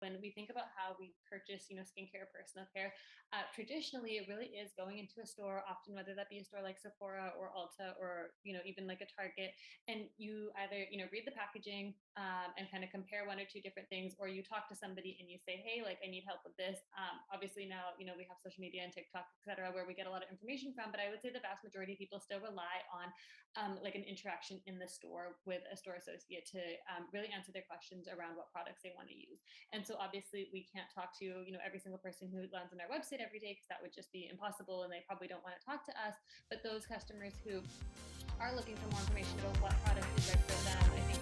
When we think about how we purchase, skincare, personal care, traditionally it really is going into a store, often whether that be a store like Sephora or Ulta or even like a Target, and you either read the packaging and kind of compare one or two different things, or you talk to somebody and you say, hey, like I need help with this. Obviously now we have social media and TikTok, etc., where we get a lot of information from, but I would say the vast majority of people still rely on like an interaction in the store with a store associate to really answer their questions around what products they want to use. And so obviously we can't talk to, every single person who lands on our website every day, because that would just be impossible and they probably don't want to talk to us. But those customers who are looking for more information about what product is right for them, I think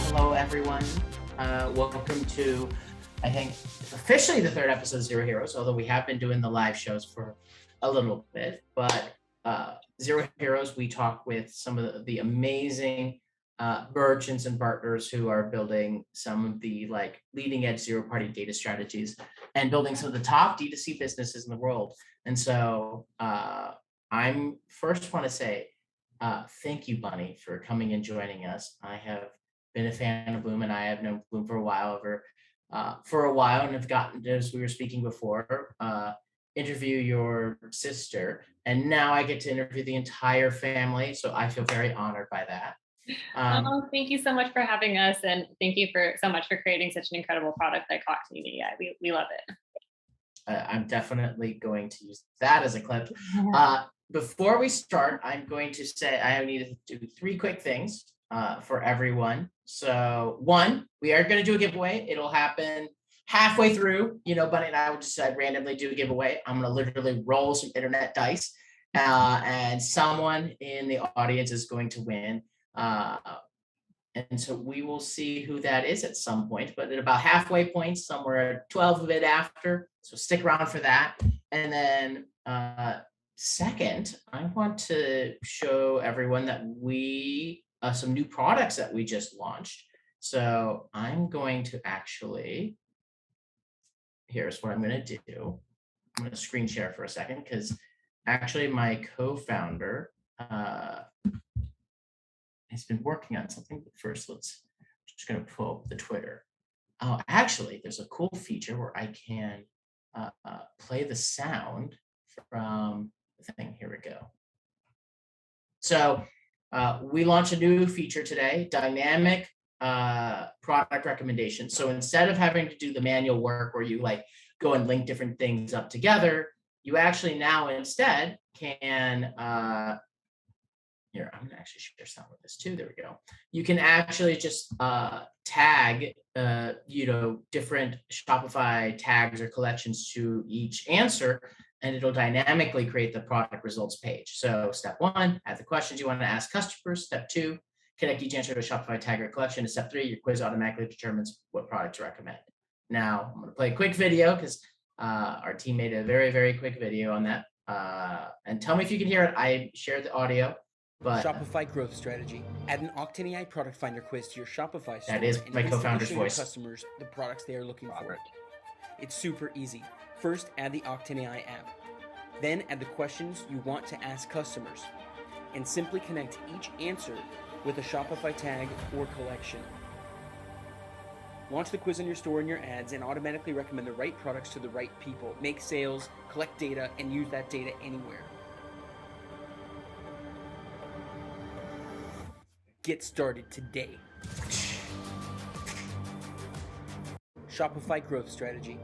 Hello, everyone. Welcome to, I think, officially the third episode of Zero Heroes, although we have been doing the live shows for a little bit. But Zero Heroes, we talk with some of the amazing merchants and partners who are building some of the leading edge zero-party data strategies and building some of the top D2C businesses in the world. And so I'm first want to say thank you, Bunny, for coming and joining us. I have been a fan of Blume, and I have known Blume for a while, and have gotten, as we were speaking before, interview your sister, and now I get to interview the entire family, so I feel very honored by that. Thank you so much for having us, and thank you so much for creating such an incredible product like Octane AI. We love it. I'm definitely going to use that as a clip. Before we start, I'm going to say I need to do three quick things for everyone. So one, we are going to do a giveaway. It'll happen halfway through. Bunny and I will decide randomly do a giveaway. I'm going to literally roll some internet dice, and someone in the audience is going to win. And so we will see who that is at some point, but at about halfway point, somewhere 12 of it after. So stick around for that. And then second, I want to show everyone that we some new products that we just launched. So I'm going to actually, here's what I'm going to do. I'm going to screen share for a second because actually my co-founder has been working on something. But first, just going to pull up the Twitter. Oh, actually, there's a cool feature where I can play the sound from the thing. Here we go. So we launched a new feature today, dynamic product recommendations. So instead of having to do the manual work where you go and link different things up together, you actually now instead can here, I'm going to actually share some of this too. There we go. You can actually just tag, different Shopify tags or collections to each answer, and it'll dynamically create the product results page. So step one, add the questions you want to ask customers. Step two, connect each answer to a Shopify tag or collection. And step three, your quiz automatically determines what product to recommend. Now, I'm going to play a quick video because our team made a very, very quick video on that. And tell me if you can hear it. I shared the audio. But Shopify growth strategy. Add an Octane AI product finder quiz to your Shopify store. That is my co-founder's voice. Customers the products they are looking for. It's super easy. First, add the Octane AI app. Then add the questions you want to ask customers, and simply connect each answer with a Shopify tag or collection. Launch the quiz on your store and your ads, and automatically recommend the right products to the right people. Make sales, collect data, and use that data anywhere. Get started today. Shopify growth strategy.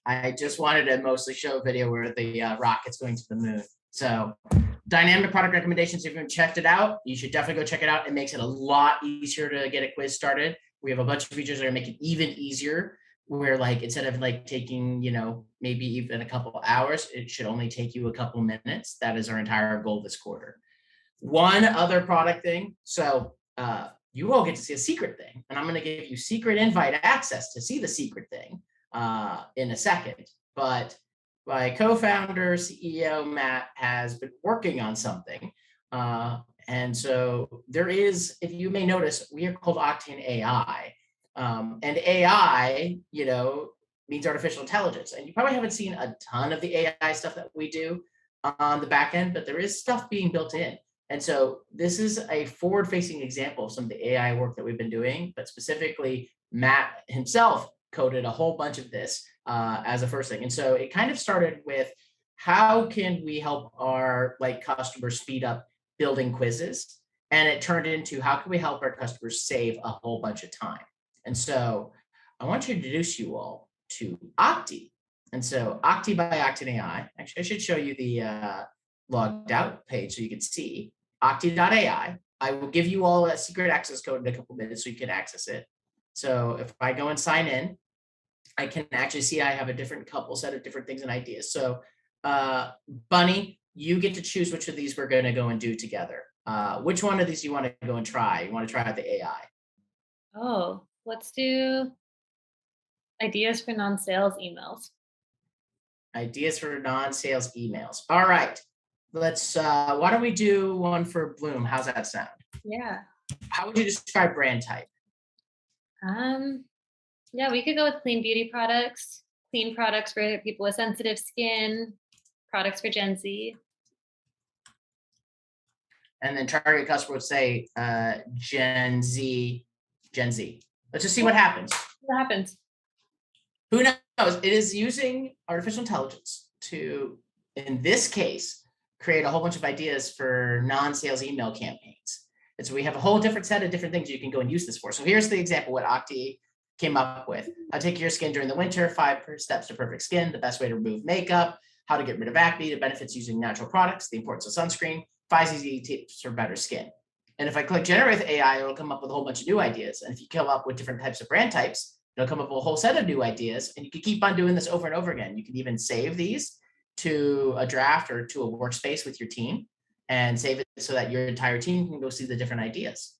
I just wanted to mostly show a video where the rocket's going to the moon. So dynamic product recommendations, if you haven't checked it out, you should definitely go check it out. It makes it a lot easier to get a quiz started. We have a bunch of features that are make it even easier, where instead of taking, maybe even a couple hours, it should only take you a couple minutes. That is our entire goal this quarter. One other product thing. So you all get to see a secret thing, and I'm going to give you secret invite access to see the secret thing in a second. But my co-founder, CEO, Matt, has been working on something. And so there is, if you may notice, we are called Octane AI. And AI, means artificial intelligence. And you probably haven't seen a ton of the AI stuff that we do on the back end, but there is stuff being built in. And so this is a forward-facing example of some of the AI work that we've been doing, but specifically Matt himself coded a whole bunch of this as a first thing. And so it kind of started with, how can we help our customers speed up building quizzes? And it turned into, how can we help our customers save a whole bunch of time? And so I want to introduce you all to Octane. And so Octane by Octane AI. Actually, I should show you the logged out page so you can see Octane.ai. I will give you all a secret access code in a couple minutes so you can access it. So if I go and sign in, I can actually see I have a different set of different things and ideas. So Bunny, you get to choose which of these we're going to go and do together. Which one of these you want to go and try? You want to try out the AI? Oh, let's do ideas for non-sales emails. Ideas for non-sales emails. All right. Let's, why don't we do one for Blume? How's that sound? Yeah. How would you describe brand type? Yeah, we could go with clean beauty products, clean products for people with sensitive skin, products for Gen Z. And then target customer would say Gen Z. Let's just see what happens. What happens? Who knows? It is using artificial intelligence to, in this case, create a whole bunch of ideas for non-sales email campaigns. And so we have a whole different set of different things you can go and use this for. So here's the example what Octane came up with. How to take your skin during the winter, 5 steps to perfect skin, the best way to remove makeup, how to get rid of acne, the benefits using natural products, the importance of sunscreen, 5 easy tips for better skin. And if I click generate with AI, it'll come up with a whole bunch of new ideas. And if you come up with different types of brand types, it'll come up with a whole set of new ideas. And you can keep on doing this over and over again. You can even save these to a draft or to a workspace with your team and save it so that your entire team can go see the different ideas.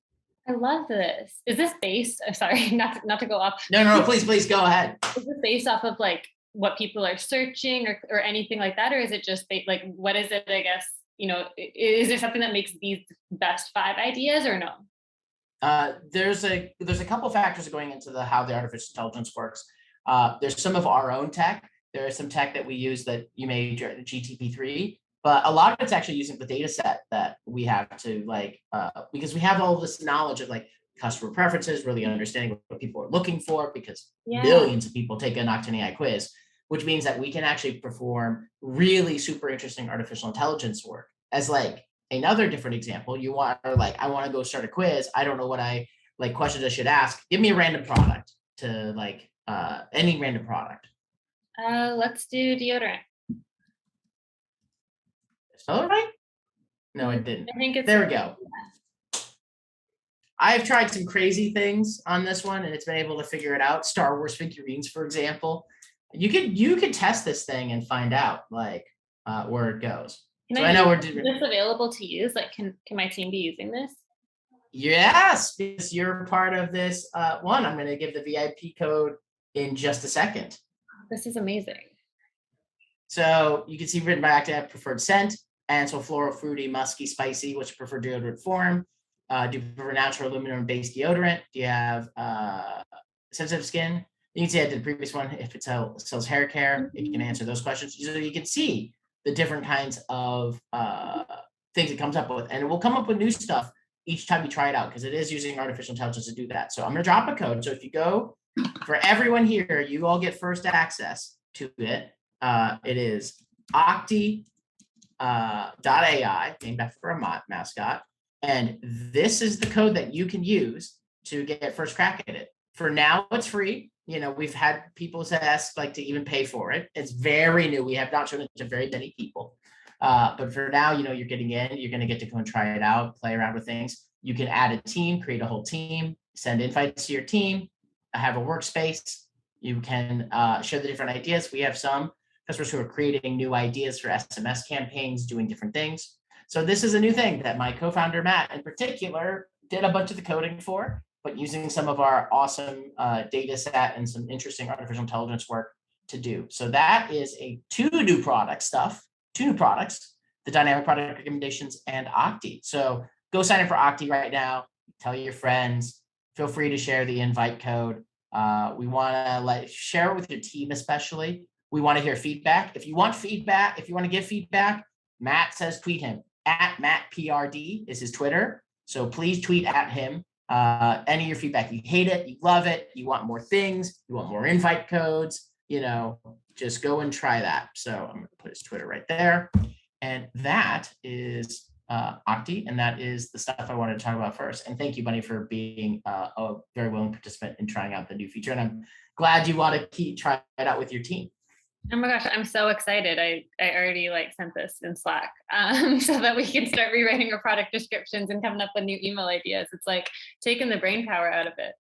I love this. Is this based? I'm sorry, not to go off. No, please go ahead. Is this based off of what people are searching or anything like that, or is it just what is it? I guess is there something that makes these best 5 ideas or no? There's a couple factors going into how the artificial intelligence works. There's some of our own tech. There is some tech that we use that you may GTP3. But a lot of it's actually using the data set that we have to because we have all this knowledge of customer preferences, really understanding what people are looking for, because millions of people take an Octane AI quiz, which means that we can actually perform really super interesting artificial intelligence work. As another different example, I want to go start a quiz. I don't know what questions I should ask. Give me a random product to any random product. Let's do deodorant. All right. No, I didn't. I think it's there we go. I've tried some crazy things on this one, and it's been able to figure it out. Star Wars figurines, for example. You could test this thing and find out where it goes. I know we're doing this available to use. Can my team be using this? Yes, because you're part of this one. I'm going to give the VIP code in just a second. This is amazing. So you can see written by Octane preferred scent. And so floral, fruity, musky, spicy, what's your preferred deodorant form? Do you prefer natural aluminum-based deodorant? Do you have sensitive skin? You can see I did the previous one. If it sells hair care, you can answer those questions. So you can see the different kinds of things it comes up with. And it will come up with new stuff each time you try it out, because it is using artificial intelligence to do that. So I'm going to drop a code. So if you go, for everyone here, you all get first access to it. It is Octane .ai, named after a mascot, and this is the code that you can use to get first crack at it. For now, it's free. We've had people ask to even pay for it. It's very new. We have not shown it to very many people, but for now, you're getting in. You're going to get to go and try it out, play around with things. You can add a team, create a whole team, send invites to your team, have a workspace. You can share the different ideas. We have some customers who are creating new ideas for SMS campaigns, doing different things. So this is a new thing that my co-founder, Matt, in particular, did a bunch of the coding for, but using some of our awesome data set and some interesting artificial intelligence work to do. So that is two new products, the dynamic product recommendations and Octane. So go sign up for Octane right now. Tell your friends. Feel free to share the invite code. We want to share it with your team, especially. We want to hear feedback. If you want to give feedback, Matt says tweet him at MattPRD is his Twitter. So please tweet at him. Any of your feedback. You hate it, you love it, you want more things, you want more invite codes, just go and try that. So I'm going to put his Twitter right there. And that is Octi, and that is the stuff I wanted to talk about first. And thank you, Bunny, for being a very willing participant in trying out the new feature. And I'm glad you want to try it out with your team. Oh my gosh, I'm so excited. I already sent this in Slack so that we can start rewriting our product descriptions and coming up with new email ideas. It's like taking the brain power out of it.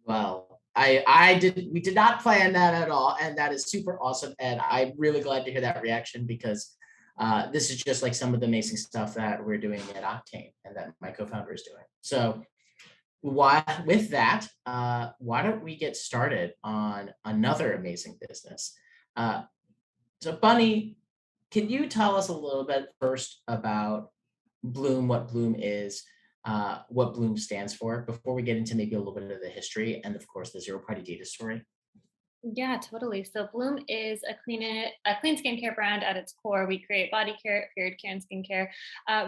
Well, we did not plan that at all. And that is super awesome. And I'm really glad to hear that reaction, because this is just like some of the amazing stuff that we're doing at Octane and that my co-founder is doing. So with that, why don't we get started on another amazing business? So Bunny, can you tell us a little bit first about Blume, what Blume is, what Blume stands for, before we get into maybe a little bit of the history and, of course, the zero-party data story? Yeah, totally. So Blume is a clean skincare brand at its core. We create body care, period care, and skincare,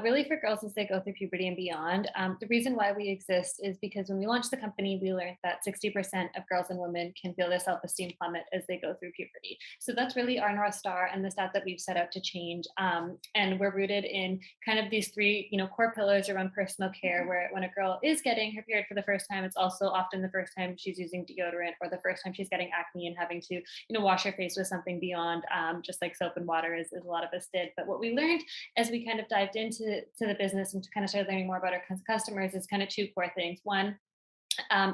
really for girls as they go through puberty and beyond. The reason why we exist is because when we launched the company, we learned that 60% of girls and women can feel their self-esteem plummet as they go through puberty. So that's really our North Star and the stat that we've set out to change. And we're rooted in kind of these three, core pillars around personal care, where when a girl is getting her period for the first time, it's also often the first time she's using deodorant or the first time she's getting acne and having to wash her face with something beyond just like soap and water, as a lot of us did. But what we learned as we kind of dived into the business and to kind of started learning more about our customers is kind of two core things. One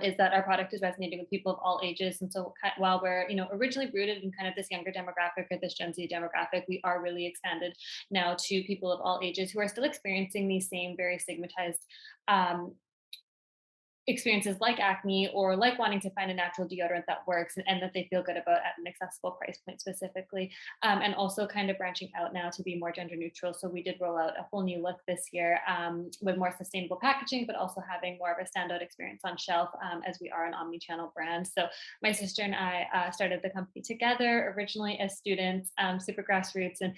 is that our product is resonating with people of all ages. And so while we're, originally rooted in kind of this younger demographic or this Gen Z demographic, we are really expanded now to people of all ages who are still experiencing these same very stigmatized experiences like acne, or like wanting to find a natural deodorant that works and that they feel good about at an accessible price point specifically, and also kind of branching out now to be more gender neutral. So we did roll out a whole new look this year with more sustainable packaging, but also having more of a standout experience on shelf, as we are an omni-channel brand. So my sister and I started the company together originally as students, super grassroots, and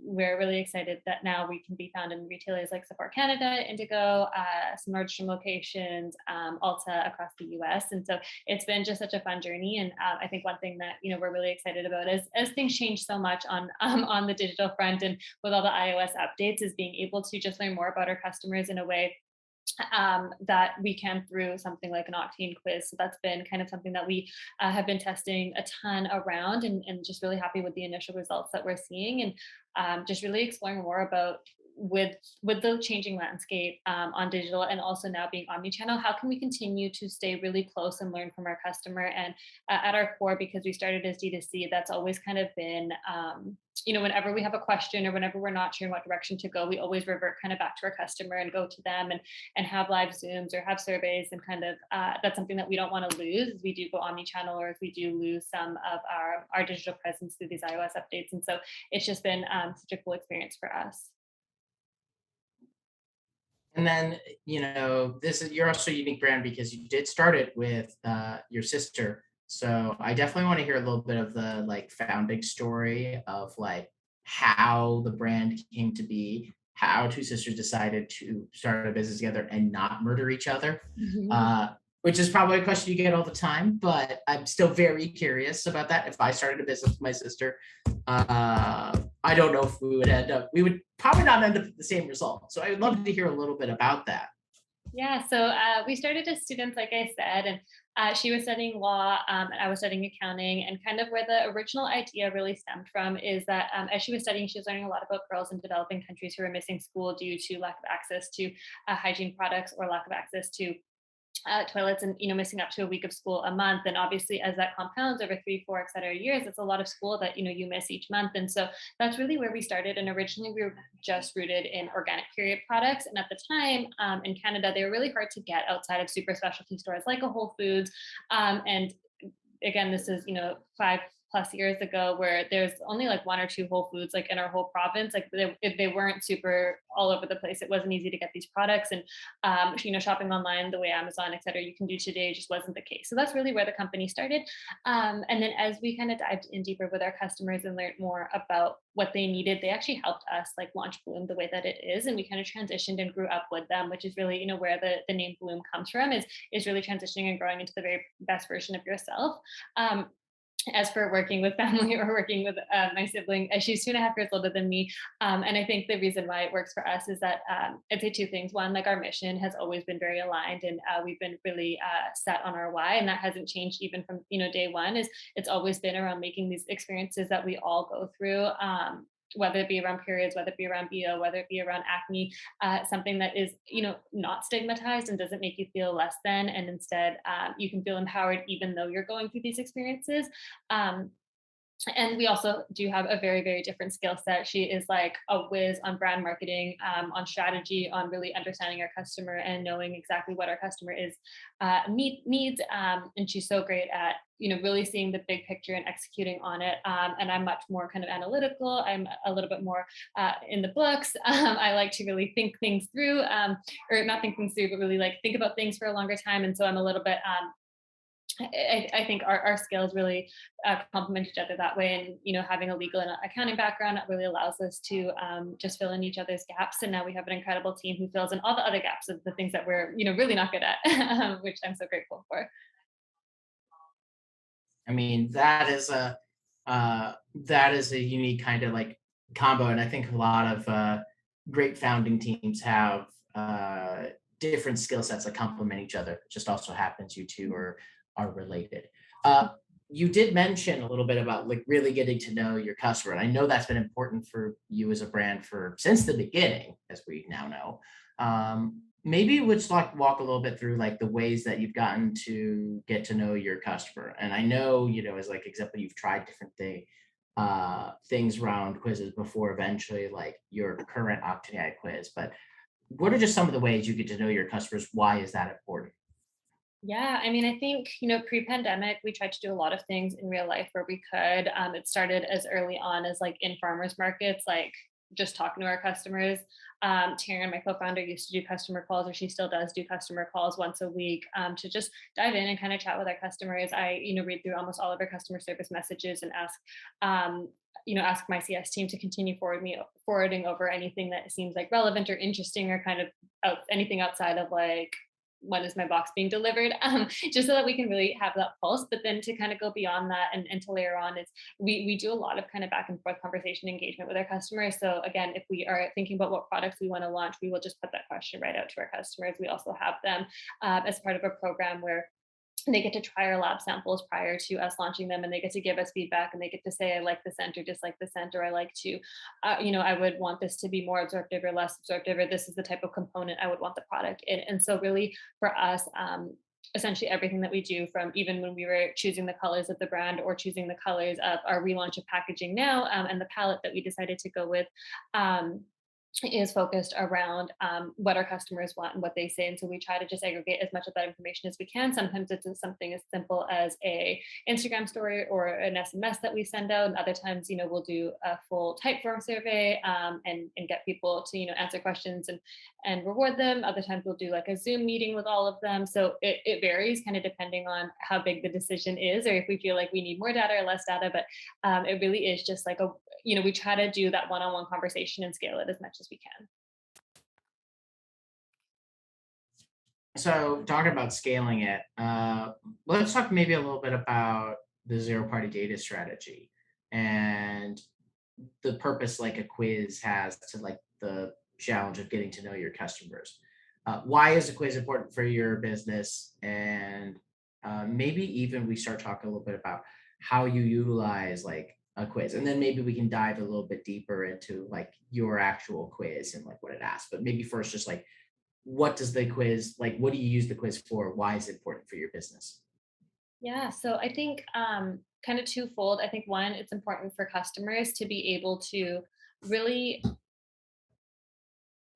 we're really excited that now we can be found in retailers like Sephora Canada, Indigo, some Nordstrom locations, Ulta across the US. And so it's been just such a fun journey. And I think one thing that, we're really excited about is, as things change so much on the digital front and with all the iOS updates, is being able to just learn more about our customers in a way that we can through something like an Octane quiz. So that's been kind of something that we have been testing a ton around, and just really happy with the initial results that we're seeing, and just really exploring more about with the changing landscape on digital, and also now being omni-channel, how can we continue to stay really close and learn from our customer? And at our core, because we started as D2C, that's always kind of been whenever we have a question or whenever we're not sure in what direction to go, we always revert kind of back to our customer and go to them and have live Zooms or have surveys, and kind of that's something that we don't want to lose as we do go omni-channel, or as we do lose some of our digital presence through these iOS updates. And so it's just been such a cool experience for us. And then, you're also a unique brand because you did start it with your sister. So I definitely want to hear a little bit of the founding story of how the brand came to be, how two sisters decided to start a business together and not murder each other, which is probably a question you get all the time, but I'm still very curious about that. If I started a business with my sister, I don't know if we would probably not end up with the same result. So I would love to hear a little bit about that. Yeah, so we started as students, like I said, and she was studying law, and I was studying accounting. And kind of where the original idea really stemmed from is that as she was studying, she was learning a lot about girls in developing countries who were missing school due to lack of access to hygiene products, or lack of access to toilets, and missing up to a week of school a month. And obviously, as that compounds over 3, 4, et cetera years, it's a lot of school that you miss each month. And so that's really where we started. And originally we were just rooted in organic period products, and at the time in Canada, they were really hard to get outside of super specialty stores like a Whole Foods. And again, this is 5+ plus years ago, where there's only like one or two Whole Foods like in our whole province. Like they weren't super all over the place. It wasn't easy to get these products, and shopping online the way Amazon, et cetera, you can do today just wasn't the case. So that's really where the company started. And then as we kind of dived in deeper with our customers and learned more about what they needed, they actually helped us like launch Blume the way that it is. And we kind of transitioned and grew up with them, which is really, where the name Blume comes from, is really transitioning and growing into the very best version of yourself. Um, as for working with family or working with my sibling, she's 2.5 years older than me. And I think the reason why it works for us is that I'd say two things. One, like our mission has always been very aligned, and we've been really set on our why. And that hasn't changed even from, day one. Is It's always been around making these experiences that we all go through. Whether it be around periods, whether it be around BO, whether it be around acne, something that is, not stigmatized and doesn't make you feel less than, and instead you can feel empowered even though you're going through these experiences. Um, and we also do have a very, very different skill set. She is like a whiz on brand marketing, on strategy, on really understanding our customer and knowing exactly what our customer is needs. And she's so great at, really seeing the big picture and executing on it. And I'm much more kind of analytical. I'm a little bit more in the books. I like to really think things through, or not think things through, but really like think about things for a longer time. And so I'm a little bit I think our skills really complement each other that way. And, having a legal and accounting background, that really allows us to just fill in each other's gaps. And now we have an incredible team who fills in all the other gaps of the things that we're, really not good at, which I'm so grateful for. I mean, that is a unique kind of like combo, and I think a lot of great founding teams have different skill sets that complement each other. It just also happens you two are related. Uh, you did mention a little bit about like really getting to know your customer, and I know that's been important for you as a brand for since the beginning, as we now know. Maybe let's like walk a little bit through like the ways that you've gotten to get to know your customer. And I know, as like example, you've tried different things around quizzes before eventually like your current Octane AI quiz. But what are just some of the ways you get to know your customers? Why is that important? Yeah, I mean, I think, pre-pandemic, we tried to do a lot of things in real life where we could. It started as early on as like in farmers markets, like just talking to our customers. Taryn, my co-founder, used to do customer calls, or she still does do customer calls once a week, to just dive in and kind of chat with our customers. I, read through almost all of our customer service messages and ask my CS team to continue forwarding over anything that seems like relevant or interesting, or kind of anything outside of like when is my box being delivered, just so that we can really have that pulse. But then to kind of go beyond that, and to layer on is we do a lot of kind of back and forth conversation engagement with our customers. So again, if we are thinking about what products we want to launch, we will just put that question right out to our customers. We also have them as part of a program where they get to try our lab samples prior to us launching them, and they get to give us feedback, and they get to say, I like the scent or dislike the scent, or I like to, I would want this to be more absorptive or less absorptive, or this is the type of component I would want the product in. And so really for us, essentially everything that we do, from even when we were choosing the colors of the brand or choosing the colors of our relaunch of packaging now, and the palette that we decided to go with, is focused around what our customers want and what they say. And so we try to just aggregate as much of that information as we can. Sometimes it's something as simple as a Instagram story or an SMS that we send out. And other times, we'll do a full type form survey, and get people to, answer questions and reward them. Other times we'll do like a Zoom meeting with all of them. So it varies kind of depending on how big the decision is, or if we feel like we need more data or less data. But it really is just like we try to do that one-on-one conversation and scale it as much as we can. So talking about scaling it, let's talk maybe a little bit about the zero party data strategy and the purpose like a quiz has to like the challenge of getting to know your customers. Why is a quiz important for your business? And maybe even we start talking a little bit about how you utilize like a quiz, and then maybe we can dive a little bit deeper into like your actual quiz and like what it asks. But maybe first, just like what does the quiz like? What do you use the quiz for? Why is it important for your business? Yeah, so I think kind of twofold. I think one, it's important for customers to be able to really,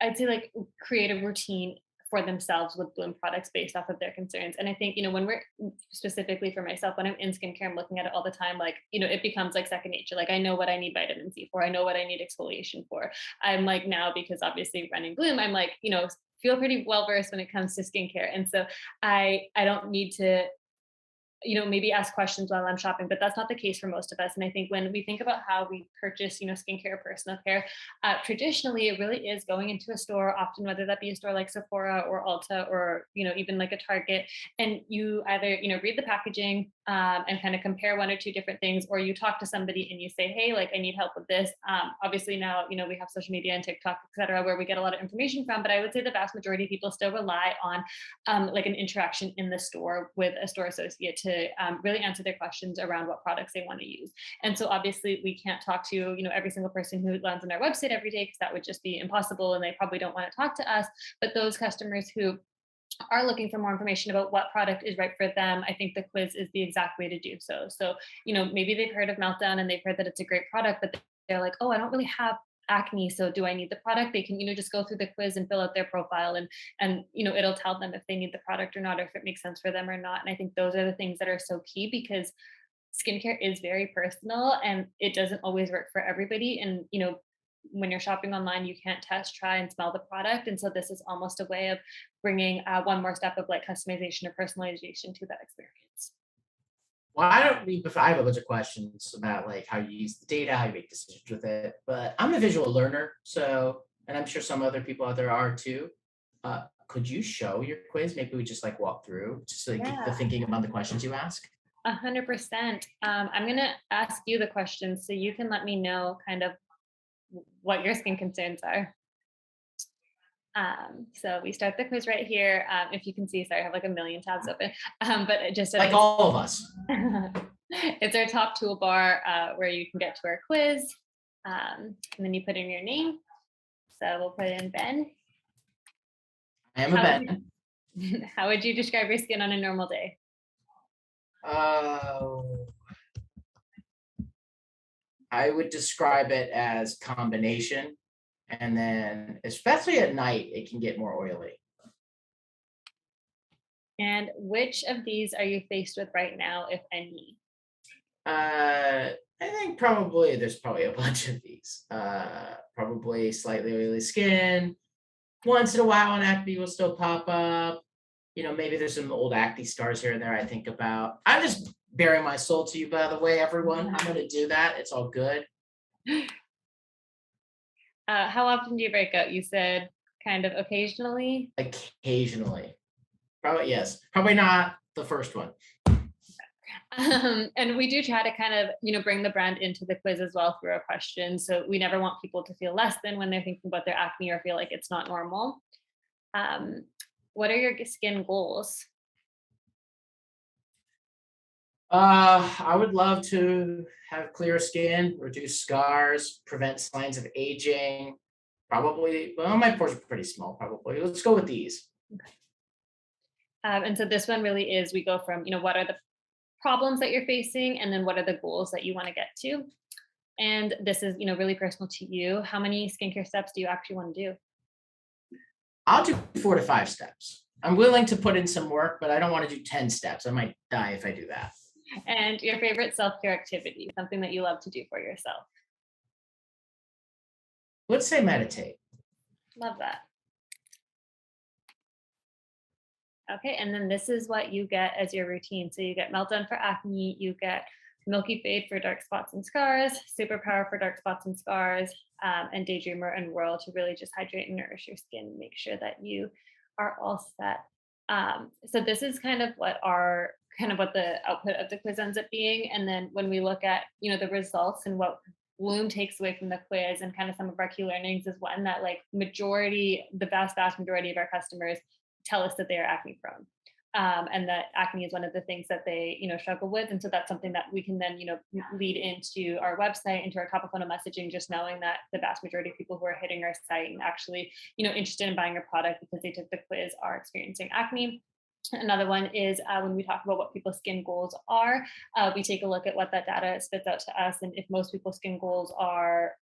I'd say, like create a routine for themselves with Blume products based off of their concerns. And I think, when we're specifically for myself, when I'm in skincare, I'm looking at it all the time, like, it becomes like second nature. Like I know what I need vitamin C for, I know what I need exfoliation for. I'm like now, because obviously running Blume, I'm like, feel pretty well versed when it comes to skincare. And so I don't need to maybe ask questions while I'm shopping, but that's not the case for most of us. And I think when we think about how we purchase, skincare, personal care, traditionally, it really is going into a store, often whether that be a store like Sephora or Ulta or, even like a Target. And you either, read the packaging and kind of compare one or two different things, or you talk to somebody and you say, hey, like I need help with this. Obviously now, we have social media and TikTok, et cetera, where we get a lot of information from, but I would say the vast majority of people still rely on like an interaction in the store with a store associate to really answer their questions around what products they want to use. And so obviously we can't talk to, every single person who lands on our website every day, because that would just be impossible and they probably don't want to talk to us. But those customers who are looking for more information about what product is right for them, I think the quiz is the exact way to do so. So, maybe they've heard of Meltdown and they've heard that it's a great product, but they're like, oh, I don't really have acne, so do I need the product? They can, just go through the quiz and fill out their profile, and it'll tell them if they need the product or not, or if it makes sense for them or not. And I think those are the things that are so key, because skincare is very personal and it doesn't always work for everybody. And when you're shopping online, you can't test, try, and smell the product. And so this is almost a way of bringing one more step of like customization or personalization to that experience. Well, I don't need, I have a bunch of questions about like how you use the data, how you make decisions with it, but I'm a visual learner. So, and I'm sure some other people out there are too. Could you show your quiz? Maybe we just like walk through, just so like get the Yeah, thinking about the questions you ask. 100%. I'm going to ask you the questions so you can let me know kind of what your skin concerns are. So we start the quiz right here. If you can see, sorry, I have like a million tabs open. But it just Like all of us. it's our top toolbar where you can get to our quiz. And then you put in your name. So we'll put in Ben. I am a How would Ben. How would you describe your skin on a normal day? I would describe it as combination, and then especially at night, it can get more oily. And which of these are you faced with right now, if any? I think probably there's probably a bunch of these. Probably slightly oily skin. Once in a while, an acne will still pop up. Maybe there's some old acne scars here and there I think about. I'm just bearing my soul to you, by the way, everyone. I'm going to do that. It's all good. How often do you break out? You said kind of occasionally. Occasionally. Probably, yes. Probably not the first one. And we do try to kind of, bring the brand into the quiz as well through our questions. So we never want people to feel less than when they're thinking about their acne or feel like it's not normal. What are your skin goals? I would love to have clear skin, reduce scars, prevent signs of aging. Probably, well, my pores are pretty small, probably. Let's go with these. And so this one really is, we go from, what are the problems that you're facing, and then what are the goals that you want to get to? And this is, really personal to you. How many skincare steps do you actually want to do? I'll do 4 to 5 steps. I'm willing to put in some work, but I don't want to do 10 steps. I might die if I do that. And your favorite self-care activity, something that you love to do for yourself? Let's say meditate. Love that. Okay, and then this is what you get as your routine. So you get Meltdown for acne, you get Milky Fade for dark spots and scars, Superpower for dark spots and scars, and Daydreamer and Whirl to really just hydrate and nourish your skin, make sure that you are all set. So this is kind of what the output of the quiz ends up being. And then when we look at, the results and what Blume takes away from the quiz and kind of some of our key learnings is one that like the vast majority of our customers tell us that they are acne prone. And that acne is one of the things that they, struggle with. And so that's something that we can then, lead into our website, into our top of funnel messaging, just knowing that the vast majority of people who are hitting our site and actually, interested in buying our product because they took the quiz are experiencing acne. Another one is when we talk about what people's skin goals are, we take a look at what that data spits out to us. And if most people's skin goals are,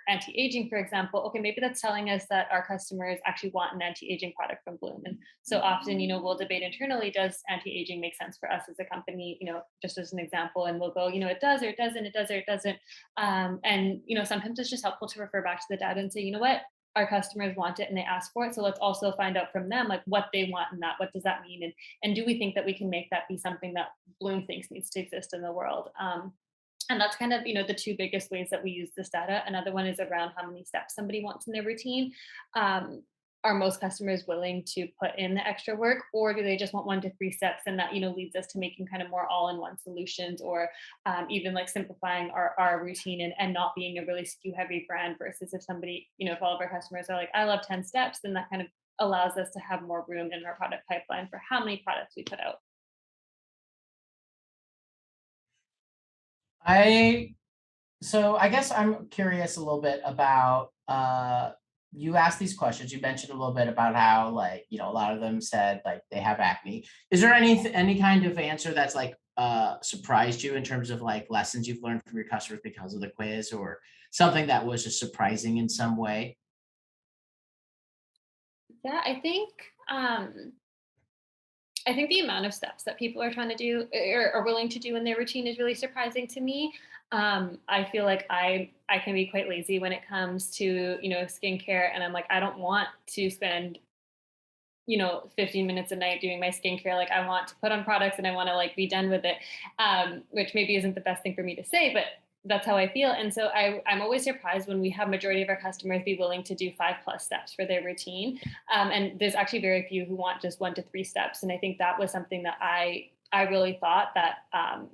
anti-aging, for example, okay, maybe that's telling us that our customers actually want an anti-aging product from Blume. And so often, we'll debate internally, does anti-aging make sense for us as a company, just as an example, and we'll go, it does or it doesn't, it does or it doesn't. And, sometimes it's just helpful to refer back to the data and say, what, our customers want it and they ask for it. So let's also find out from them like what they want and that what does that mean, and do we think that we can make that be something that Blume thinks needs to exist in the world. And that's kind of the two biggest ways that we use this data. Another one is around how many steps somebody wants in their routine. Are most customers willing to put in the extra work, or do they just want 1 to 3 steps, and that leads us to making kind of more all-in-one solutions, or even like simplifying our routine, and not being a really SKU heavy brand, versus if somebody, if all of our customers are like, I love 10 steps, then that kind of allows us to have more room in our product pipeline for how many products we put out. So I guess I'm curious a little bit about you asked these questions. You mentioned a little bit about how like, a lot of them said like they have acne. Is there any kind of answer that's like surprised you in terms of like lessons you've learned from your customers because of the quiz, or something that was just surprising in some way? Yeah, I think the amount of steps that people are trying to do, or are willing to do in their routine, is really surprising to me. I feel like I can be quite lazy when it comes to skincare, and I'm like, I don't want to spend 15 minutes a night doing my skincare. Like, I want to put on products and I want to like be done with it, which maybe isn't the best thing for me to say, but that's how I feel. And so I'm always surprised when we have majority of our customers be willing to do 5+ steps for their routine. And there's actually very few who want just 1 to 3 steps. And I think that was something that I really thought that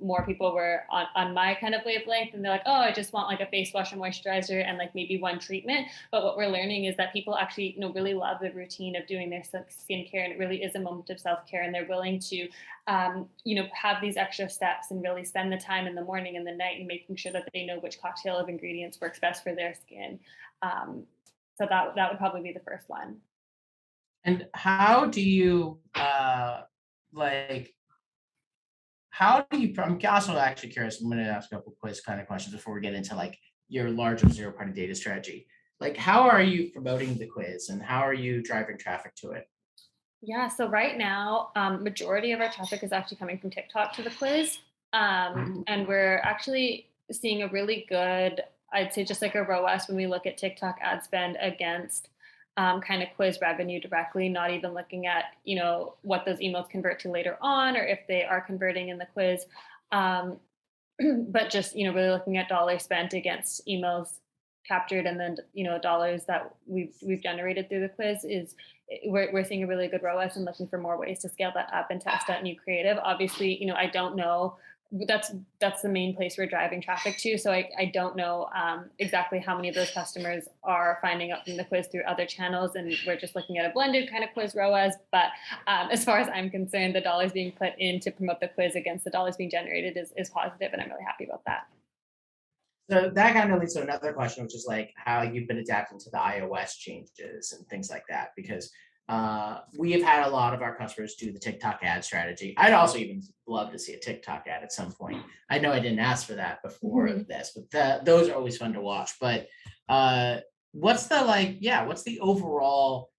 more people were on my kind of wavelength, and they're like, oh, I just want like a face wash and moisturizer and like maybe 1 treatment. But what we're learning is that people actually really love the routine of doing their skincare, and it really is a moment of self-care, and they're willing to have these extra steps and really spend the time in the morning and the night and making sure that they know which cocktail of ingredients works best for their skin. So that would probably be the first one. And how do you like how do you, I'm also actually curious, I'm going to ask a couple quiz kind of questions before we get into like your larger zero party data strategy. Like, how are you promoting the quiz and how are you driving traffic to it? Yeah, so right now, majority of our traffic is actually coming from TikTok to the quiz. And we're actually seeing a really good, I'd say just like a ROAS when we look at TikTok ad spend against kind of quiz revenue directly, not even looking at, what those emails convert to later on, or if they are converting in the quiz. But just, really looking at dollars spent against emails captured, and then, dollars that we've generated through the quiz is, we're seeing a really good ROAS, and looking for more ways to scale that up and test out new creative. Obviously, I don't know. That's the main place we're driving traffic to. So I don't know exactly how many of those customers are finding out from the quiz through other channels, and we're just looking at a blended kind of quiz ROAS. But as far as I'm concerned, the dollars being put in to promote the quiz against the dollars being generated is positive, and I'm really happy about that. So that kind of leads to another question, which is like how you've been adapting to the iOS changes and things like that, because we have had a lot of our customers do the TikTok ad strategy. I'd also even love to see a TikTok ad at some point. I know I didn't ask for that before this, but those are always fun to watch. But what's the overall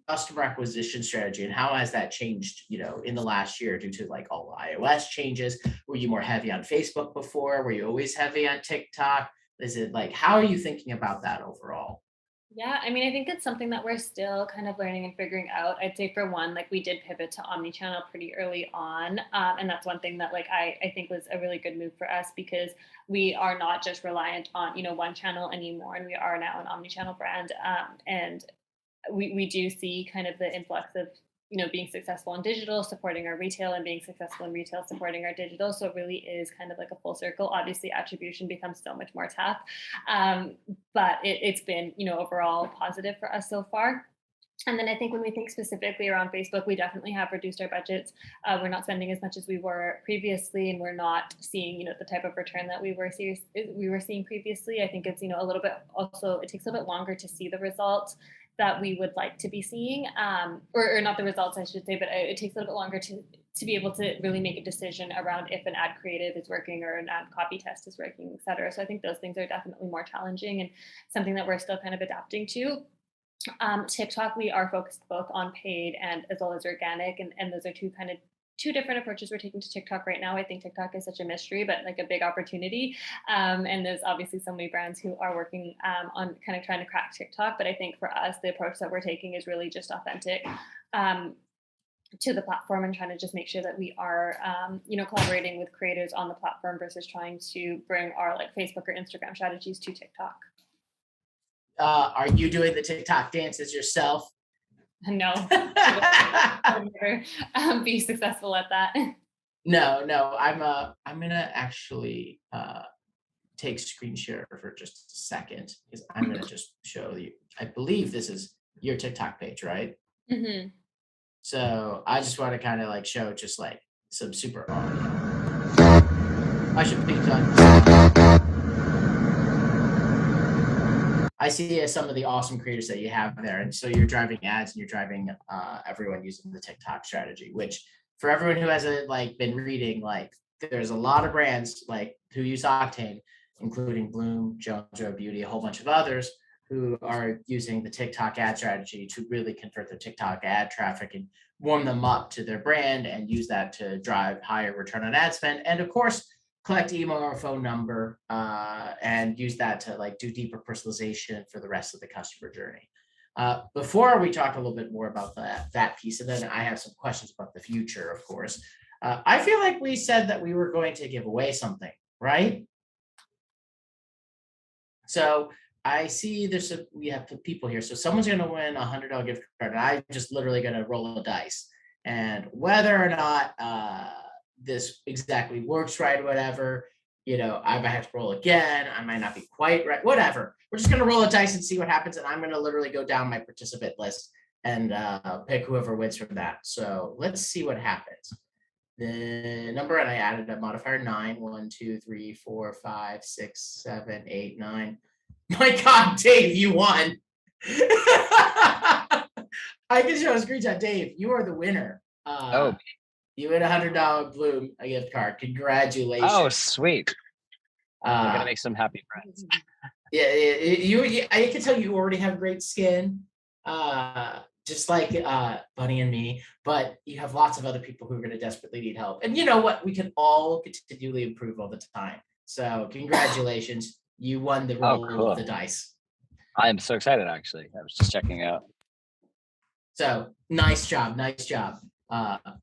customer acquisition strategy, and how has that changed, in the last year due to like all the iOS changes? Were you more heavy on Facebook before? Were you always heavy on TikTok? Is it like, how are you thinking about that overall? Yeah, I mean, I think it's something that we're still kind of learning and figuring out. I'd say for one, like we did pivot to omni-channel pretty early on. And that's one thing that like I think was a really good move for us, because we are not just reliant on, one channel anymore. And we are now an omni-channel brand. And we do see kind of the influx of being successful in digital supporting our retail, and being successful in retail supporting our digital. So it really is kind of like a full circle. Obviously attribution becomes so much more tough, but it's been overall positive for us so far. And then I think when we think specifically around Facebook, we definitely have reduced our budgets. We're not spending as much as we were previously, and we're not seeing, the type of return that we were seeing previously. I think it's, a little bit also, it takes a little bit longer to see the results that we would like to be seeing, or not the results, I should say, but it takes a little bit longer to be able to really make a decision around if an ad creative is working or an ad copy test is working, et cetera. So I think those things are definitely more challenging and something that we're still kind of adapting to. TikTok, we are focused both on paid and as well as organic, and those are two different approaches we're taking to TikTok right now. I think TikTok is such a mystery, but like a big opportunity. And there's obviously so many brands who are working on kind of trying to crack TikTok. But I think for us, the approach that we're taking is really just authentic to the platform and trying to just make sure that we are, collaborating with creators on the platform versus trying to bring our like Facebook or Instagram strategies to TikTok. Are you doing the TikTok dances yourself? No, I'll never be successful at that. No, I'm gonna actually take screen share for just a second because I'm gonna just show you. I believe this is your TikTok page, right? Mm-hmm. So I just want to kind of like show just like some super audio. I should be done. I see some of the awesome creators that you have there. And so you're driving ads and you're driving everyone using the TikTok strategy, which for everyone who hasn't like been reading, like there's a lot of brands like who use Octane, including Blume, Jones Road Beauty, a whole bunch of others who are using the TikTok ad strategy to really convert their TikTok ad traffic and warm them up to their brand and use that to drive higher return on ad spend. And of course, collect email or phone number and use that to like do deeper personalization for the rest of the customer journey. Before we talk a little bit more about that piece, and then I have some questions about the future, of course. I feel like we said that we were going to give away something, right? So I see we have people here. So someone's going to win a $100 gift card, and I'm just literally going to roll a dice. And whether or not this exactly works right, whatever, I might have to roll again. I might not be quite right, whatever. We're just going to roll a dice and see what happens. And I'm going to literally go down my participant list and pick whoever wins from that. So let's see what happens. The number, and I added a modifier 9, 1, 2, 3, 4, 5, 6, 7, 8, 9. My God, Dave, you won. I can show a screenshot. Dave, you are the winner. You win $100 Blume a gift card. Congratulations. Oh, sweet. I'm gonna make some happy friends. Yeah, I can tell you already have great skin, just like Bunny and me, but you have lots of other people who are going to desperately need help. And you know what? We can all continually improve all the time. So congratulations. You won the roll of the dice. I am so excited, actually. I was just checking out. So nice job.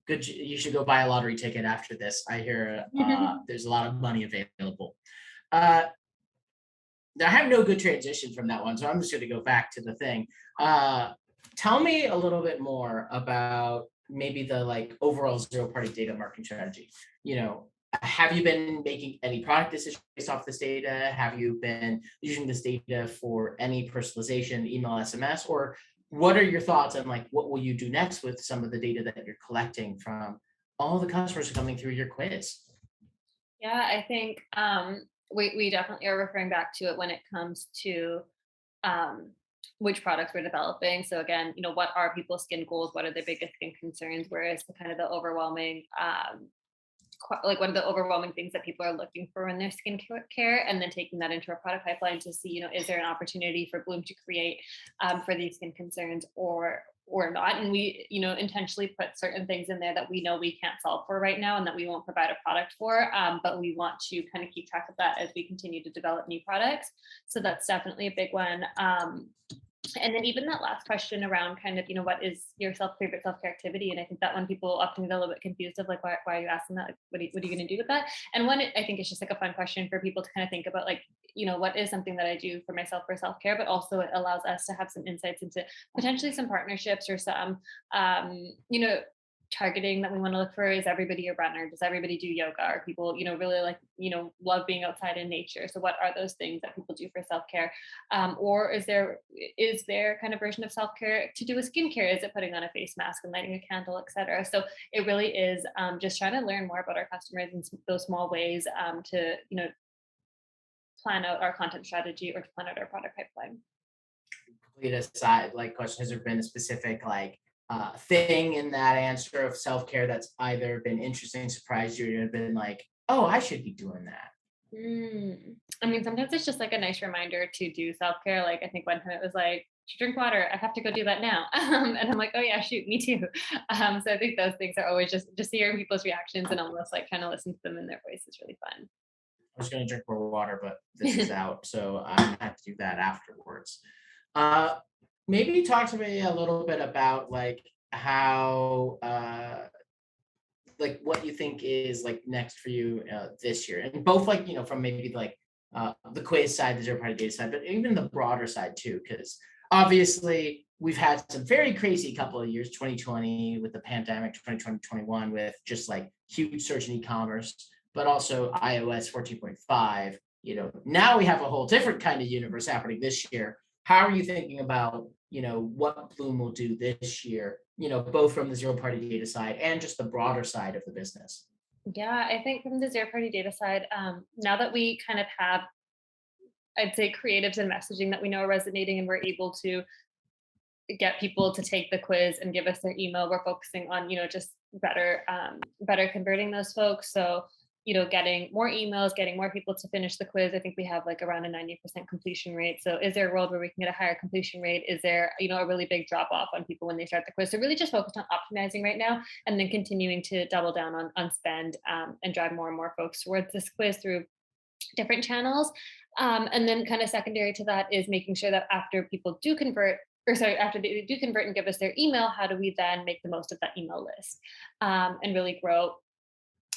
Good. You should go buy a lottery ticket after this. I hear there's a lot of money available. I have no good transition from that one, so I'm just going to go back to the thing. Tell me a little bit more about maybe the like overall zero-party data marketing strategy. Have you been making any product decisions based off this data? Have you been using this data for any personalization, email, SMS, or what are your thoughts on like what will you do next with some of the data that you're collecting from all the customers coming through your quiz? Yeah, I think we definitely are referring back to it when it comes to which products we're developing. So again, what are people's skin goals? What are their biggest skin concerns? Where is the kind of the overwhelming like what are the overwhelming things that people are looking for in their skincare, and then taking that into our product pipeline to see, is there an opportunity for Blume to create for these skin concerns or not. And we, intentionally put certain things in there that we know we can't solve for right now and that we won't provide a product for, but we want to kind of keep track of that as we continue to develop new products. So that's definitely a big one. And then even that last question around kind of, what is your favorite self-care activity? And I think that when people often get a little bit confused of like, why are you asking that? Like, what are you going to do with that? And one, I think it's just like a fun question for people to kind of think about, like, what is something that I do for myself for self-care, but also it allows us to have some insights into potentially some partnerships or some, targeting that we want to look for. Is everybody a runner? Does everybody do yoga? Are people, really like, love being outside in nature? So what are those things that people do for self-care? Or is there kind of version of self-care to do with skincare? Is it putting on a face mask and lighting a candle, etc.? So it really is just trying to learn more about our customers in those small ways to, plan out our content strategy or to plan out our product pipeline. complete aside, like question, has there been a specific like thing in that answer of self-care that's either been interesting, surprised you, or been like, oh, I should be doing that? I mean, sometimes it's just like a nice reminder to do self-care. Like I think one time it was like, to drink water, I have to go do that now. And I'm like, oh yeah, shoot, me too. So I think those things are always just hearing people's reactions and almost like kind of listen to them in their voice is really fun. I was going to drink more water, but this is out, so I'm gonna have to do that afterwards. Uh, Maybe talk to me a little bit about like how like what you think is like next for you this year, and both like from maybe like the quiz side, the zero party data side, but even the broader side too, because obviously we've had some very crazy couple of years, 2020 with the pandemic, 2020, 21 with just like huge surge in e-commerce, but also iOS 14.5. Now we have a whole different kind of universe happening this year. How are you thinking about what Blume will do this year, both from the zero party data side and just the broader side of the business? Yeah, I think from the zero party data side, now that we kind of have, I'd say, creatives and messaging that we know are resonating and we're able to get people to take the quiz and give us their email, we're focusing on, just better converting those folks. So, getting more emails, getting more people to finish the quiz. I think we have like around a 90% completion rate. So is there a world where we can get a higher completion rate? Is there, a really big drop off on people when they start the quiz? So really just focused on optimizing right now and then continuing to double down on spend and drive more and more folks towards this quiz through different channels. And then kind of secondary to that is making sure that after people do convert, or sorry, after they do convert and give us their email, how do we then make the most of that email list and really grow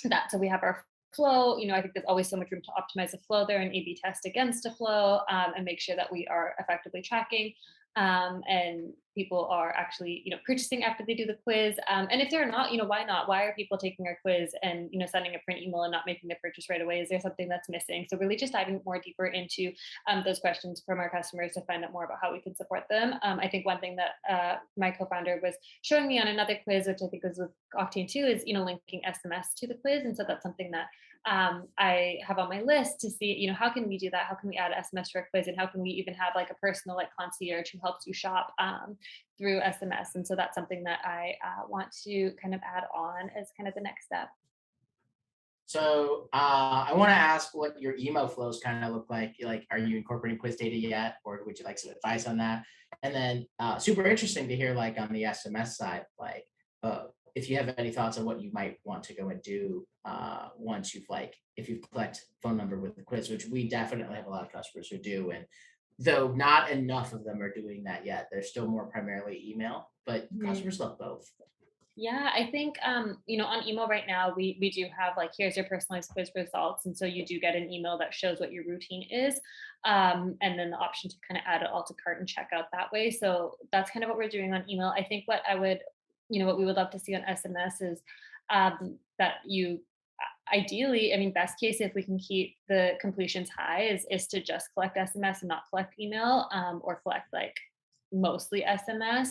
that? So we have our flow. I think there's always so much room to optimize the flow there and A/B test against a flow and make sure that we are effectively tracking and people are actually purchasing after they do the quiz, and if they're not, why not? Why are people taking our quiz and sending a print email and not making the purchase right away? Is there something that's missing? So really just diving more deeper into those questions from our customers to find out more about how we can support them. I think one thing that my co-founder was showing me on another quiz, which I think was with Octane too, is linking SMS to the quiz. And so that's something that I have on my list to see, how can we do that? How can we add SMS to our quiz? And how can we even have like a personal like concierge who helps you shop through SMS? And so that's something that I want to kind of add on as kind of the next step. So I want to ask what your email flows kind of look like. Like, are you incorporating quiz data yet, or would you like some advice on that? And then super interesting to hear like on the SMS side, like if you have any thoughts on what you might want to go and do once if you've collect phone number with the quiz, which we definitely have a lot of customers who do. And though not enough of them are doing that yet, they're still more primarily email, but customers love both. Yeah, I think on email right now we do have like, here's your personalized quiz results, and so you do get an email that shows what your routine is, and then the option to kind of add it all to cart and check out that way. So that's kind of what we're doing on email. I think what what we would love to see on SMS is that you ideally, I mean, best case, if we can keep the completions high, is to just collect SMS and not collect email, or collect like mostly SMS.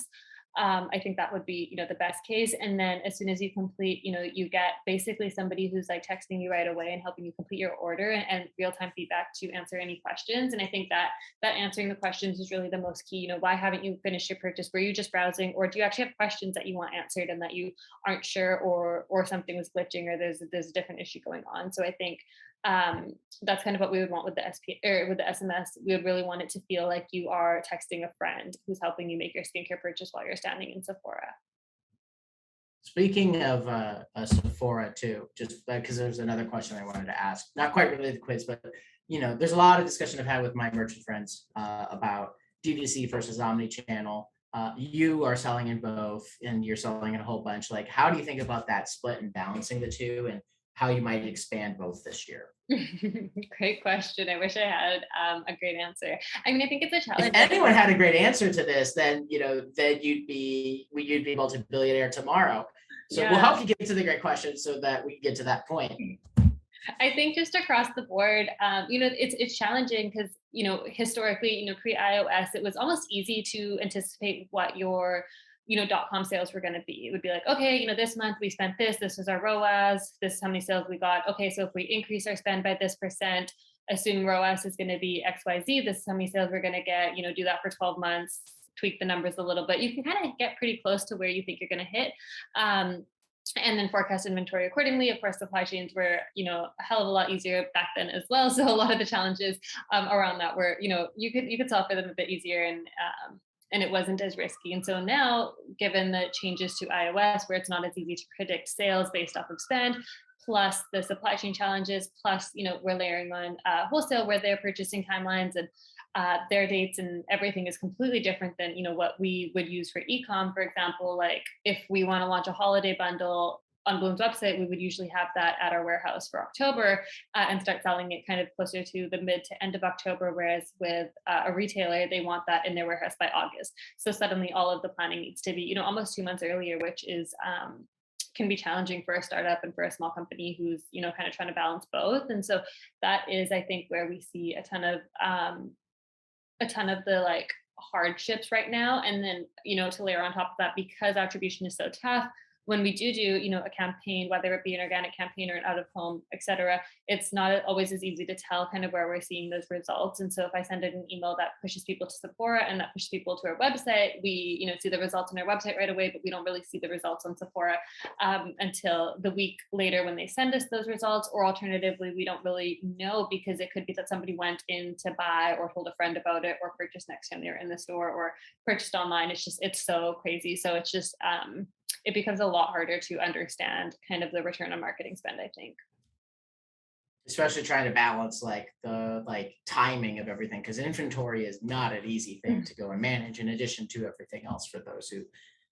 I think that would be, the best case. And then as soon as you complete, you get basically somebody who's like texting you right away and helping you complete your order and real-time feedback to answer any questions. And I think that answering the questions is really the most key. Why haven't you finished your purchase? Were you just browsing, or do you actually have questions that you want answered and that you aren't sure, or something was glitching, or there's a different issue going on? So I think that's kind of what we would want with the SP or with the SMS. We would really want it to feel like you are texting a friend who's helping you make your skincare purchase while you're standing in Sephora. Speaking of Sephora too, just because there's another question I wanted to ask, not quite related to the quiz, but there's a lot of discussion I've had with my merchant friends about DTC versus omni-channel. You are selling in both, and you're selling in a whole bunch. Like, how do you think about that split and balancing the two, and how you might expand both this year? Great question. I wish I had a great answer. I mean, I think it's a challenge. If anyone had a great answer to this, then then you'd be multi-billionaire tomorrow. So we'll help you get to the great question so that we can get to that point. I think just across the board, it's challenging because, historically, pre-iOS, it was almost easy to anticipate what your .com sales were going to be. It would be like, okay, this month we spent this is our ROAS, this is how many sales we got. Okay, so if we increase our spend by this percent, assume ROAS is going to be XYZ, this is how many sales we're going to get, do that for 12 months, tweak the numbers a little bit, you can kind of get pretty close to where you think you're going to hit. And then forecast inventory accordingly. Of course, supply chains were, a hell of a lot easier back then as well. So a lot of the challenges around that were, you could solve for them a bit easier, and it wasn't as risky. And so now, given the changes to iOS, where it's not as easy to predict sales based off of spend, plus the supply chain challenges, plus we're layering on wholesale, where their purchasing timelines and their dates and everything is completely different than what we would use for ecom. For example, like if we want to launch a holiday bundle on Blume's website, we would usually have that at our warehouse for October and start selling it kind of closer to the mid to end of October. Whereas with a retailer, they want that in their warehouse by August. So suddenly all of the planning needs to be almost 2 months earlier, which is can be challenging for a startup and for a small company who's kind of trying to balance both. And so that is, I think, where we see a ton of the like hardships right now. And then to layer on top of that, because attribution is so tough, when we do a campaign, whether it be an organic campaign or an out of home, et cetera, it's not always as easy to tell kind of where we're seeing those results. And so if I send in an email that pushes people to Sephora and that pushes people to our website, we see the results on our website right away, but we don't really see the results on Sephora until the week later when they send us those results. Or alternatively, we don't really know, because it could be that somebody went in to buy or told a friend about it or purchased next time they were in the store or purchased online. It's so crazy. So it's just it becomes a lot harder to understand kind of the return on marketing spend, I think. Especially trying to balance the timing of everything, because inventory is not an easy thing to go and manage, in addition to everything else for those who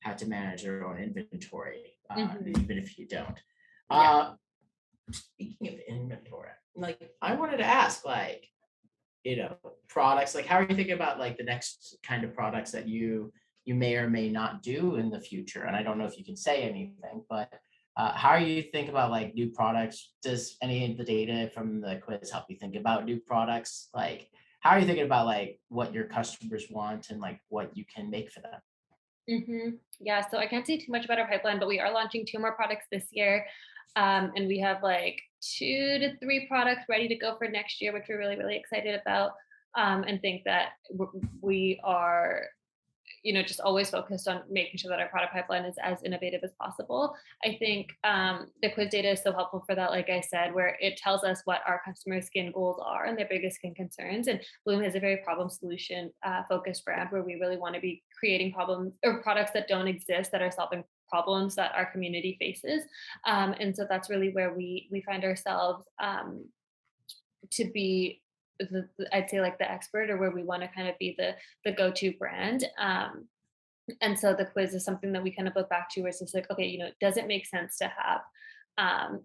have to manage their own inventory, even if you don't. Speaking of inventory, I wanted to ask, products, how are you thinking about the next kind of products that you may or may not do in the future? And I don't know if you can say anything, but how are you think about new products? Does any of the data from the quiz help you think about new products? How are you thinking about what your customers want and what you can make for them? Yeah, so I can't say too much about our pipeline, but we are launching 2 more products this year. And we have 2 to 3 products ready to go for next year, which we're really, really excited about, and think that we are just always focused on making sure that our product pipeline is as innovative as possible. I think the quiz data is so helpful for that, like I said, where it tells us what our customers' skin goals are and their biggest skin concerns. And Blume is a very problem solution focused brand, where we really want to be creating problems or products that don't exist, that are solving problems that our community faces. And so that's really where we find ourselves to be I'd say the expert, or where we want to kind of be the go-to brand. And so the quiz is something that we kind of look back to, where it's just okay, does it make sense to have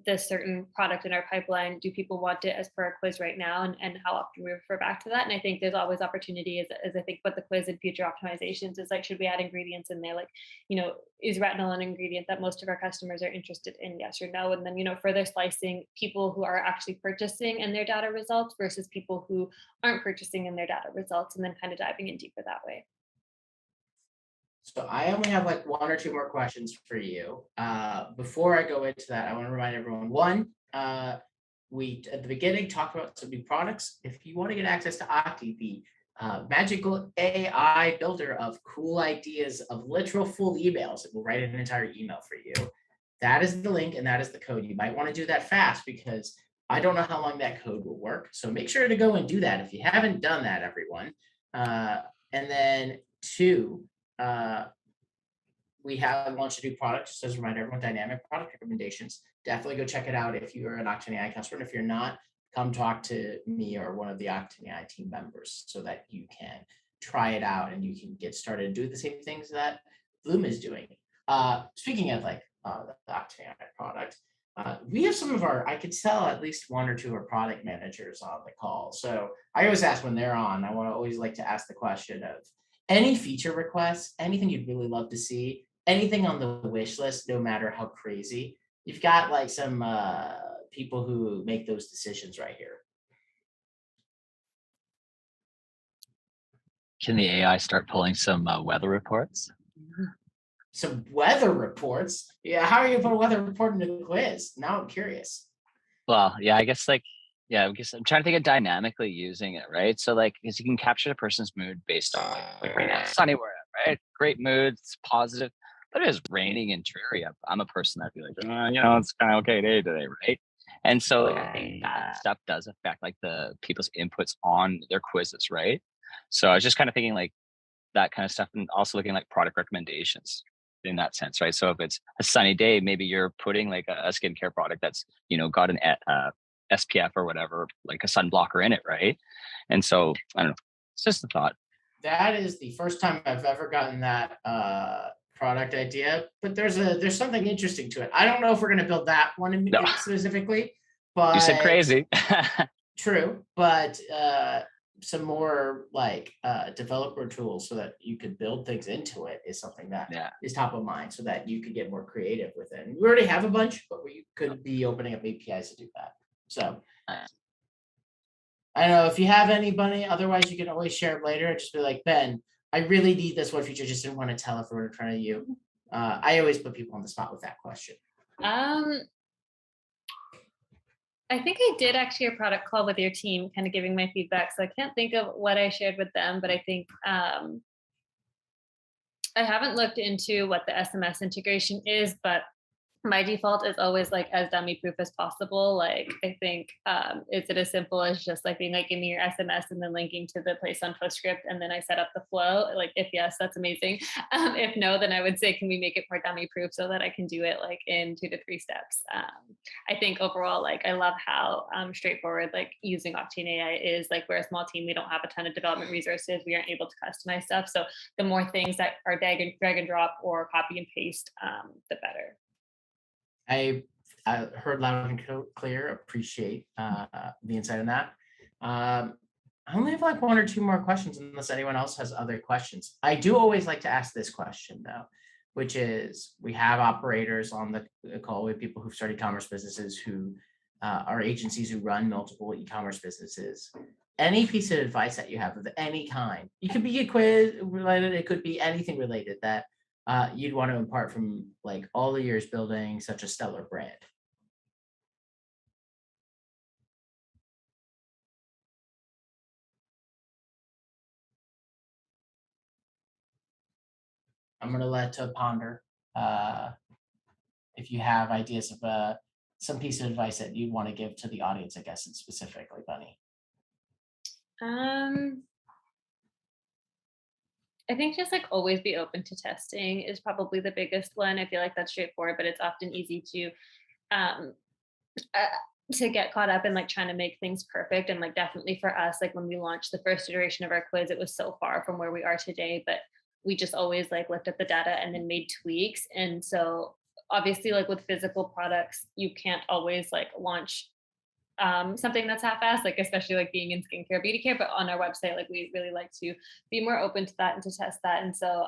this certain product in our pipeline? Do people want it as per our quiz right now? And how often we refer back to that? And I think there's always opportunity, as I think about the quiz and future optimizations, is should we add ingredients in there? Is retinol an ingredient that most of our customers are interested in? Yes or no? And then, further slicing people who are actually purchasing and their data results versus people who aren't purchasing and their data results, and then kind of diving in deeper that way. So I only have 1 or 2 more questions for you. Before I go into that, I want to remind everyone, one, we at the beginning talked about some new products. If you want to get access to Octane, the magical AI builder of cool ideas, of literal full emails, it will write an entire email for you. That is the link and that is the code. You might want to do that fast, because I don't know how long that code will work. So make sure to go and do that if you haven't done that, everyone. And then 2, we have launched a new product, just as a reminder, everyone, dynamic product recommendations. Definitely go check it out if you're an Octane AI customer. And if you're not, come talk to me or one of the Octane AI team members so that you can try it out and you can get started and do the same things that Blume is doing. Speaking of the Octane AI product, we have some of our, I could tell at least 1 or 2 of our product managers on the call. So I always ask when they're on, I want to always to ask the question of any feature requests, anything you'd really love to see, anything on the wish list, no matter how crazy. You've got some people who make those decisions right here. Can the AI start pulling some weather reports? Some weather reports? Yeah, how are you going to put a weather report into the quiz? Now I'm curious. Well, yeah, I guess I guess I'm trying to think of dynamically using it, right? So because you can capture a person's mood based on right now, sunny where right? Great mood, it's positive. But it is raining and dreary. I'm a person that'd be like, it's kind of okay day today, right? And so like, I think that stuff does affect like the people's inputs on their quizzes, right? So I was just kind of thinking like that kind of stuff, and also looking like product recommendations in that sense, right? So if it's a sunny day, maybe you're putting like a skincare product that's got an SPF or whatever, like a sunblocker in it, right? And so I don't know, it's just a thought. That is the first time I've ever gotten that product idea, but there's something interesting to it. I don't know if we're going to build that one No. specifically, You said but crazy. true. But some more like developer tools so that you could build things into it is something that is top of mind, so that you could get more creative with it. And we already have a bunch, but we could be opening up APIs to do that. So I don't know if you have anybody. Otherwise, you can always share it later and just be like, Ben, I really need this one feature. Just didn't want to tell everyone in front of you. I always put people on the spot with that question. I think I did actually a product call with your team, kind of giving my feedback. So I can't think of what I shared with them, but I think I haven't looked into what the SMS integration is, but my default is always like as dummy proof as possible. Like I think is it as simple as just like being like, give me your SMS and then linking to the place on Postscript, and then I set up the flow. Like if yes, that's amazing. If no, then I would say, can we make it more dummy proof so that I can do it like in 2 to 3 steps? I think overall, like I love how straightforward like using Octane AI is. Like we're a small team, we don't have a ton of development resources, we aren't able to customize stuff. So the more things that are drag and drop or copy and paste, the better. I heard loud and clear. Appreciate the insight on that. I only have like 1 or 2 more questions, unless anyone else has other questions. I do always like to ask this question though, which is, we have operators on the call with people who've started e-commerce businesses, who are agencies who run multiple e-commerce businesses. Any piece of advice that you have of any kind, it could be a quiz related, it could be anything related that you'd want to impart from like all the years building such a stellar brand. I'm going to let ponder if you have ideas of some piece of advice that you'd want to give to the audience, I guess, and specifically, Bunny. I think just like always be open to testing is probably the biggest one. I feel like that's straightforward, but it's often easy to get caught up in like trying to make things perfect. And like definitely for us, like when we launched the first iteration of our quiz, it was so far from where we are today, but we just always like looked at the data and then made tweaks. And so obviously like with physical products, you can't always like launch something that's half-assed, like especially like being in skincare, beauty care, but on our website, like we really like to be more open to that and to test that. And so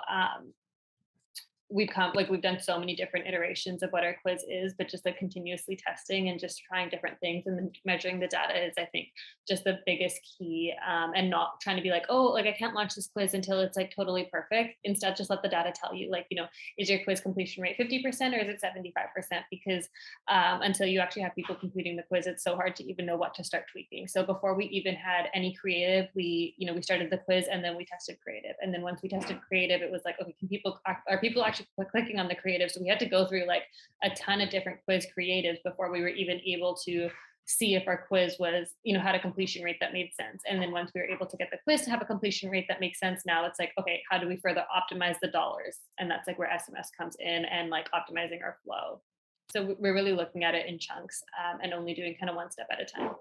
we've done so many different iterations of what our quiz is, but just like continuously testing and just trying different things and then measuring the data is, I think, just the biggest key. And not trying to be like, oh, like I can't launch this quiz until it's like totally perfect. Instead, just let the data tell you, like, is your quiz completion rate 50% or is it 75%? Because until you actually have people completing the quiz, it's so hard to even know what to start tweaking. So before we even had any creative, we started the quiz and then we tested creative. And then once we tested creative, it was like, okay, are people actually clicking on the creative? So we had to go through like a ton of different quiz creatives before we were even able to see if our quiz was, had a completion rate that made sense. And then once we were able to get the quiz to have a completion rate that makes sense, now it's like, okay, how do we further optimize the dollars? And that's like where SMS comes in and like optimizing our flow. So we're really looking at it in chunks and only doing kind of one step at a time.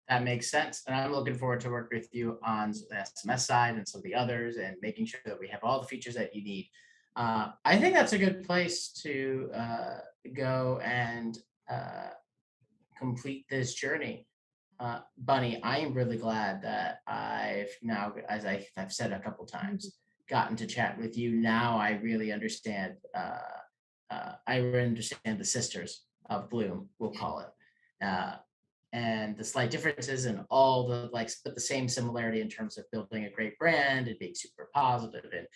That makes sense. And I'm looking forward to work with you on the SMS side and some of the others, and making sure that we have all the features that you need. I think that's a good place to go and complete this journey. Bunny, I am really glad that I've now, as I've said a couple times, gotten to chat with you. Now I really understand. I understand the sisters of Blume, we'll call it. And the slight differences and all the but the same similarity in terms of building a great brand and being super positive and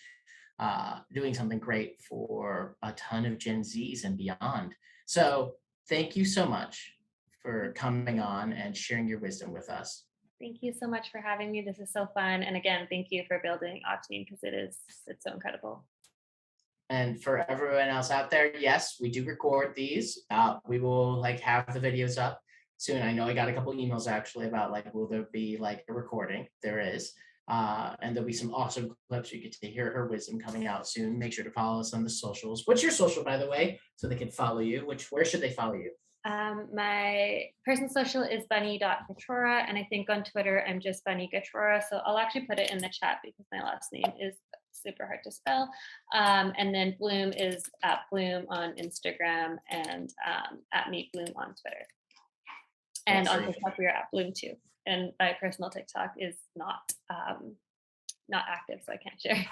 doing something great for a ton of Gen Zs and beyond. So thank you so much for coming on and sharing your wisdom with us. Thank you so much for having me. This is so fun. And again, thank you for building Octane because it's so incredible. And for everyone else out there, yes, we do record these. We will like have the videos up soon. I know I got a couple emails actually about like, will there be like a recording? There is. And there'll be some awesome clips. You get to hear her wisdom coming out soon. Make sure to follow us on the socials. What's your social, by the way, so they can follow you? Where should they follow you? My personal social is bunny.gatrora, and I think on Twitter I'm just bunny gatrora. So I'll actually put it in the chat because my last name is super hard to spell. And then Blume is at Blume on Instagram and at me Blume on Twitter. And on TikTok we are at Blume too. And my personal TikTok is not active, so I can't share.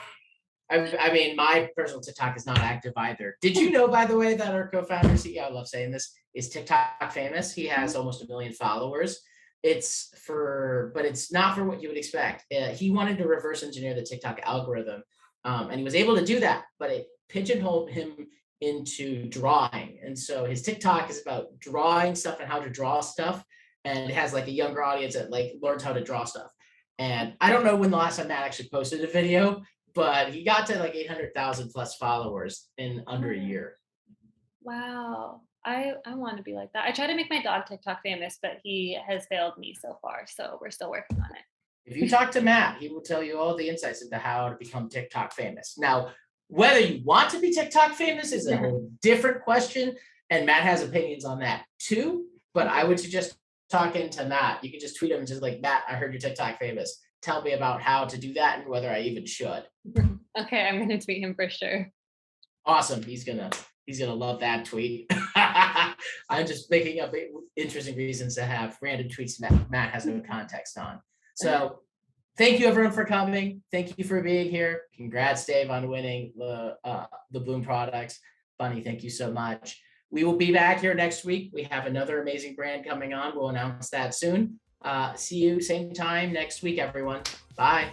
I mean, my personal TikTok is not active either. Did you know, by the way, that our co-founder, CEO, I love saying this, is TikTok famous? He has almost 1 million followers. But it's not for what you would expect. He wanted to reverse engineer the TikTok algorithm, and he was able to do that, but it pigeonholed him into drawing. And so his TikTok is about drawing stuff and how to draw stuff. And it has like a younger audience that like learns how to draw stuff. And I don't know when the last time Matt actually posted a video, but he got to like 800,000 plus followers in under a year. Wow. I want to be like that. I try to make my dog TikTok famous, but he has failed me so far. So we're still working on it. If you talk to Matt, he will tell you all the insights into how to become TikTok famous. Now, whether you want to be TikTok famous is a whole different question. And Matt has opinions on that too. But I would suggest talking to Matt. You can just tweet him and just like, Matt, I heard you're TikTok famous. Tell me about how to do that and whether I even should. Okay, I'm gonna tweet him for sure. Awesome. He's gonna love that tweet. I'm just making up interesting reasons to have random tweets Matt has no context on. So thank you everyone for coming. Thank you for being here. Congrats, Dave, on winning the Blume products. Bunny, thank you so much. We will be back here next week. We have another amazing brand coming on. We'll announce that soon. See you same time next week, everyone. Bye.